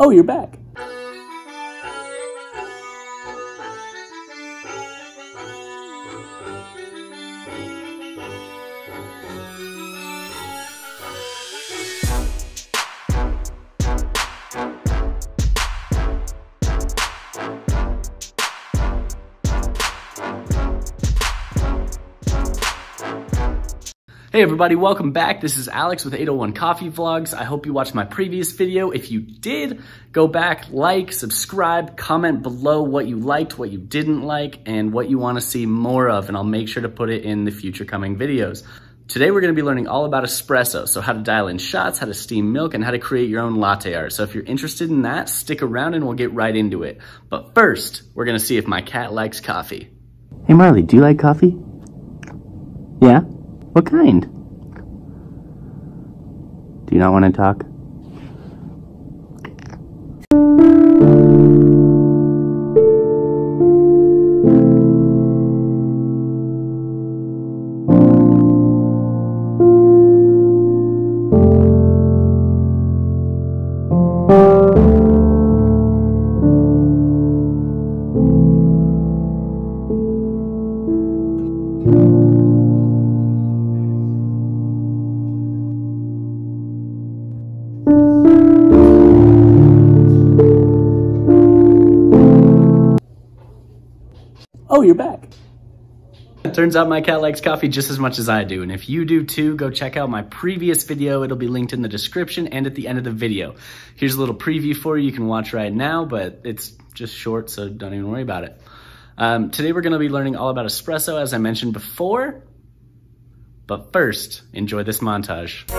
Oh, you're back. Hey everybody, welcome back. This is Alex with 801 Coffee Vlogs. I hope you watched my previous video. If you did, go back, like, subscribe, comment below what you liked, what you didn't like, and what you want to see more of, and I'll make sure to put it in the future coming videos. Today we're going to be learning all about espresso, so how to dial in shots, how to steam milk, and how to create your own latte art. So if you're interested in that, stick around and we'll get right into it. But first, we're going to see if my cat likes coffee. Hey Marley, do you like coffee? Yeah? What kind? Do you not want to talk? Oh, you're back. It turns out my cat likes coffee just as much as I do, and if you do too, go check out my previous video. It'll be linked in the description and at the end of the video. Here's a little preview for you can watch right now, but it's just short, so don't even worry about it. Today we're gonna be learning all about espresso, as I mentioned before, but first, enjoy this montage.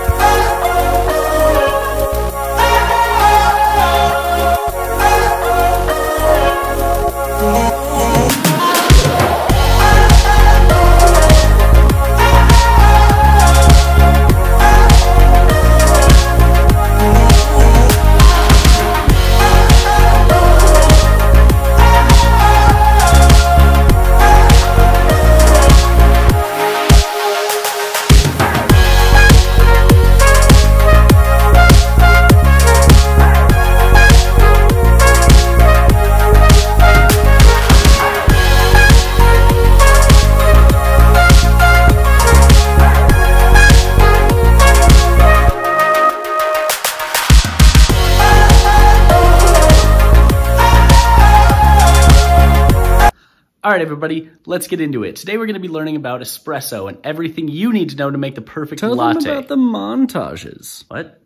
All right, everybody, let's get into it. Today we're going to be learning about espresso and everything you need to know to make the perfect latte. Tell them about the montages. What?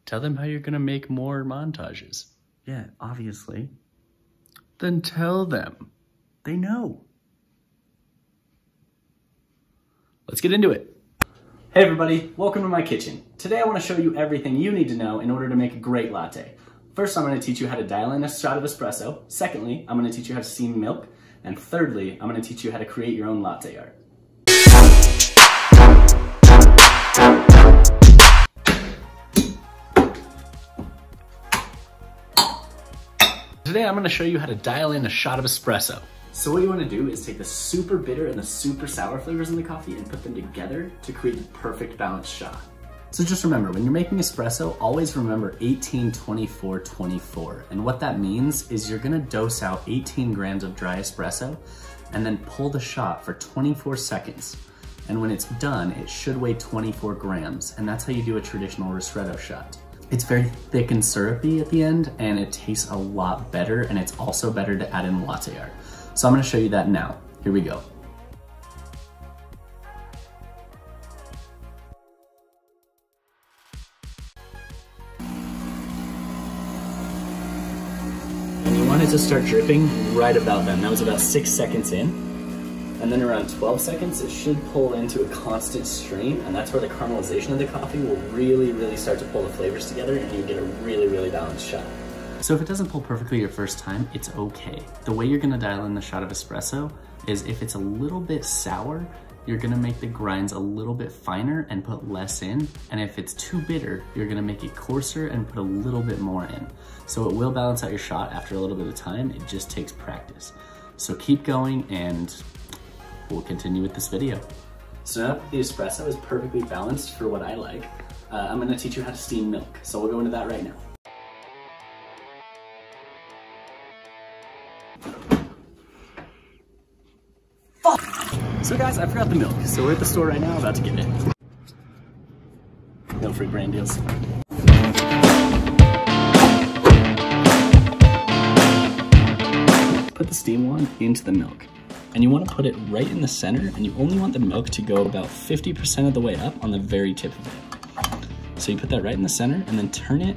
Tell them how you're going to make more montages. Yeah, obviously. Then tell them. They know. Let's get into it. Hey, everybody, welcome to my kitchen. Today I want to show you everything you need to know in order to make a great latte. First, I'm going to teach you how to dial in a shot of espresso. Secondly, I'm going to teach you how to steam milk. And thirdly, I'm going to teach you how to create your own latte art. Today I'm going to show you how to dial in a shot of espresso. So what you want to do is take the super bitter and the super sour flavors in the coffee and put them together to create the perfect balanced shot. So just remember, when you're making espresso, always remember 18, 24, 24. And what that means is you're gonna dose out 18 grams of dry espresso and then pull the shot for 24 seconds. And when it's done, it should weigh 24 grams. And that's how you do a traditional ristretto shot. It's very thick and syrupy at the end, and it tastes a lot better, and it's also better to add in latte art. So I'm gonna show you that now. Here we go. I wanted to start dripping right about then. That was about 6 seconds in. And then around 12 seconds, it should pull into a constant stream, and that's where the caramelization of the coffee will really start to pull the flavors together, and you get a really balanced shot. So if it doesn't pull perfectly your first time, it's okay. The way you're gonna dial in the shot of espresso is if it's a little bit sour, you're gonna make the grinds a little bit finer and put less in. And if it's too bitter, you're gonna make it coarser and put a little bit more in. So it will balance out your shot after a little bit of time. It just takes practice. So keep going and we'll continue with this video. So now that the espresso is perfectly balanced for what I like, I'm gonna teach you how to steam milk. So we'll go into that right now. So guys, I forgot the milk. So we're at the store right now, about to get it. No free brand deals. Put the steam wand into the milk. And you want to put it right in the center, and you only want the milk to go about 50% of the way up on the very tip of it. So you put that right in the center, and then turn it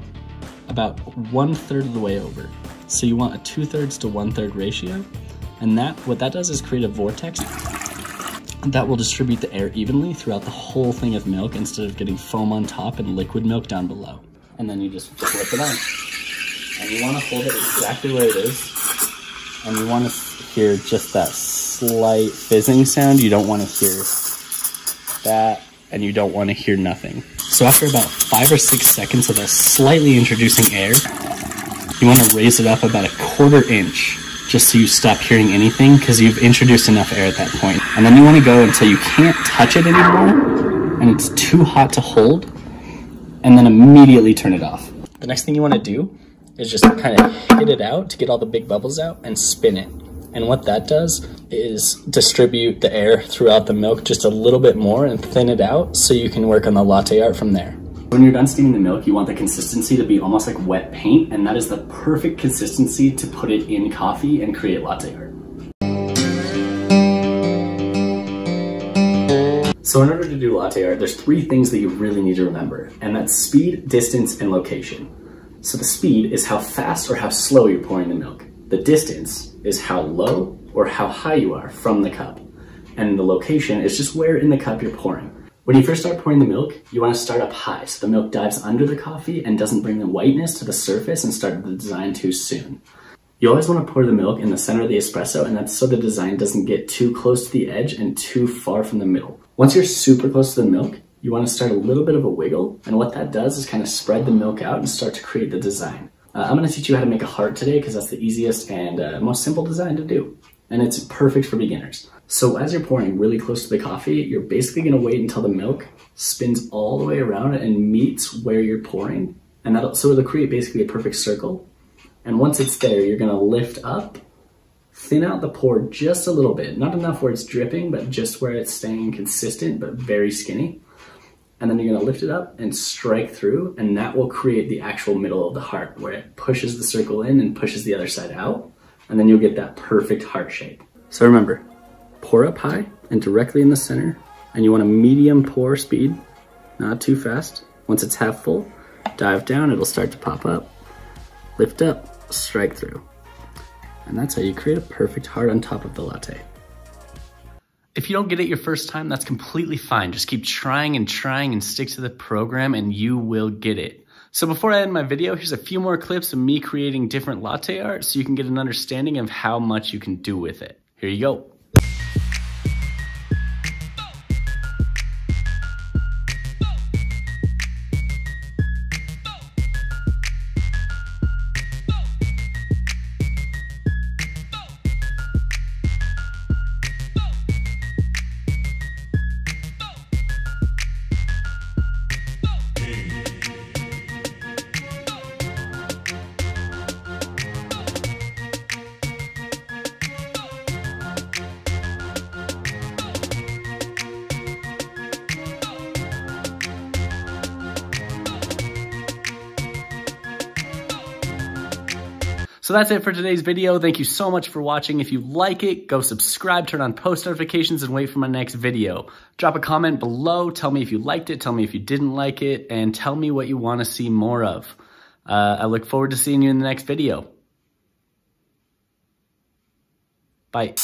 about 1/3 of the way over. So you want a 2/3 to 1/3 ratio, and what that does is create a vortex that will distribute the air evenly throughout the whole thing of milk instead of getting foam on top and liquid milk down below. And then you just flip it on. And you want to hold it exactly where it is, and you want to hear just that slight fizzing sound. You don't want to hear that, and you don't want to hear nothing. So after about 5 or 6 seconds of us slightly introducing air, you want to raise it up about 1/4 inch, just so you stop hearing anything, because you've introduced enough air at that point. And then you want to go until you can't touch it anymore, and it's too hot to hold, and then immediately turn it off. The next thing you want to do is just kind of hit it out to get all the big bubbles out and spin it. And what that does is distribute the air throughout the milk just a little bit more and thin it out so you can work on the latte art from there. When you're done steaming the milk, you want the consistency to be almost like wet paint, and that is the perfect consistency to put it in coffee and create latte art. So in order to do latte art, there's 3 things that you really need to remember, and that's speed, distance, and location. So the speed is how fast or how slow you're pouring the milk. The distance is how low or how high you are from the cup. And the location is just where in the cup you're pouring. When you first start pouring the milk, you want to start up high so the milk dives under the coffee and doesn't bring the whiteness to the surface and start the design too soon. You always want to pour the milk in the center of the espresso, and that's so the design doesn't get too close to the edge and too far from the middle. Once you're super close to the milk, you want to start a little bit of a wiggle, and what that does is kind of spread the milk out and start to create the design. I'm going to teach you how to make a heart today because that's the easiest and most simple design to do, and it's perfect for beginners. So as you're pouring really close to the coffee, you're basically going to wait until the milk spins all the way around and meets where you're pouring, and so it'll create basically a perfect circle. And once it's there, you're going to lift up, thin out the pour just a little bit, not enough where it's dripping, but just where it's staying consistent but very skinny. And then you're going to lift it up and strike through, and that will create the actual middle of the heart where it pushes the circle in and pushes the other side out, and then you'll get that perfect heart shape. So remember, pour up high and directly in the center, and you want a medium pour speed, not too fast. Once it's half full, dive down, it'll start to pop up, lift up, strike through. And that's how you create a perfect heart on top of the latte. If you don't get it your first time, that's completely fine. Just keep trying and stick to the program and you will get it. So before I end my video, here's a few more clips of me creating different latte art so you can get an understanding of how much you can do with it. Here you go. So that's it for today's video. Thank you so much for watching. If you like it, go subscribe, turn on post notifications, and wait for my next video. Drop a comment below. Tell me if you liked it. Tell me if you didn't like it. And tell me what you want to see more of. I look forward to seeing you in the next video. Bye.